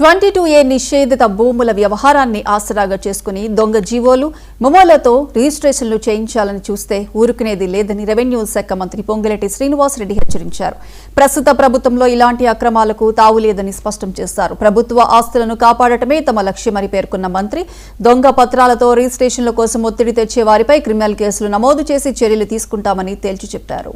22A నిషేధిత భూముల వ్యవహారాన్ని ఆసరాగా చేసుకుని దొంగ జీవోలు మెమోలతో రిజిస్ట్రేషన్లు చేయించాలని చూస్తే ఊరుకునేది లేదని రెవెన్యూ శాఖ మంత్రి పొంగులేటి శ్రీనివాసరెడ్డి హెచ్చరించారు. ప్రస్తుత ప్రభుత్వంలో ఇలాంటి అక్రమాలకు తావులేదని స్పష్టం చేశారు. ప్రభుత్వ ఆస్తులను కాపాడటమే తమ లక్ష్యమని పేర్కొన్న మంత్రి దొంగ పత్రాలతో రిజిస్ట్రేషన్ల కోసం ఒత్తిడి తెచ్చే వారిపై క్రిమినల్ కేసులు నమోదు చేసి చర్యలు తీసుకుంటామని తేల్చి చెప్పారు.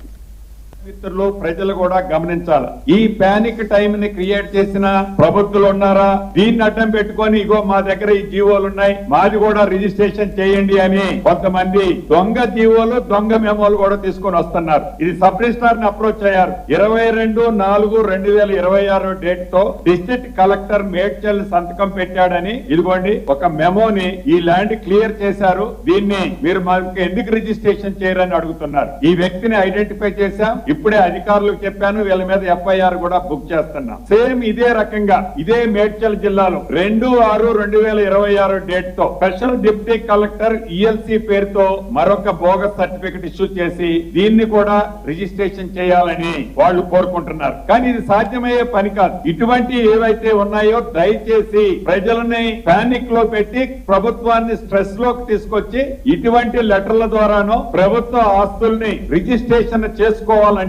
మిత్రులు ప్రజలు కూడా గమనించాలి. ఈ పానిక్ టైం ని క్రియేట్ చేసిన ప్రభుత్వాలు ఉన్నారా? దీన్ని అడ్డం పెట్టుకొని ఇగో మా దగ్గర ఈ జీవోలు ఉన్నాయి, మాది కూడా రిజిస్ట్రేషన్ చేయండి అని కొంతమంది దొంగ జీవోలు దొంగ మెమోలు కూడా తీసుకొని వస్తున్నారు. ఇది సబ్ రిజిస్ట్రార్ ని అప్రోచ్ అయ్యారు. 22/4/2026 డేట్ తో డిస్ట్రిక్ట్ కలెక్టర్ మేడ్చల్ సంతకం పెట్టాడని ఇదిగోండి ఒక మెమోని ఈ ల్యాండ్ క్లియర్ చేశారు. దీన్ని మీరు మాకు ఎందుకు రిజిస్ట్రేషన్ చేయరని అడుగుతున్నారు. ఈ వ్యక్తిని ఐడెంటిఫై చేశాం. ఇప్పుడే అధికారులకు చెప్పాను, వీళ్ళ మీద ఎఫ్ఐఆర్ కూడా బుక్ చేస్తున్నాం. సేమ్ ఇదే రకంగా ఇదే మేడ్చల్ జిల్లాలో 2/6/2026 డేట్ తో స్పెషల్ డిప్యూటీ కలెక్టర్ ఈఎల్సీ పేరుతో మరొక బోగస్ సర్టిఫికెట్ ఇష్యూ చేసి దీన్ని కూడా రిజిస్ట్రేషన్ చేయాలని వాళ్ళు కోరుకుంటున్నారు. కానీ ఇది సాధ్యమయ్యే పని కాదు. ఇటువంటి ఏవైతే ఉన్నాయో దయచేసి ప్రజలని పానిక్ లో పెట్టి ప్రభుత్వాన్ని స్ట్రెస్ లోకి తీసుకొచ్చి ఇటువంటి లెటర్ల ద్వారానో ప్రభుత్వ ఆస్తుల్ని రిజిస్ట్రేషన్ చేసుకోవాలంటేనో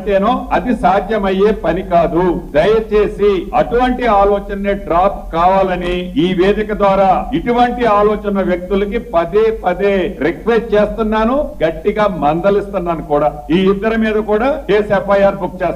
అది సాధ్యమయ్యే పని కాదు. దయచేసి అటువంటి ఆలోచన డ్రాప్ కావాలని ఈ వేదిక ద్వారా ఇటువంటి ఆలోచన వ్యక్తులకి పదే పదే రిక్వెస్ట్ చేస్తున్నాను, గట్టిగా మందలిస్తున్నాను కూడా. ఈ ఇద్దరి మీద కూడా కేసు ఎఫ్ఐఆర్ బుక్ చేస్తాను.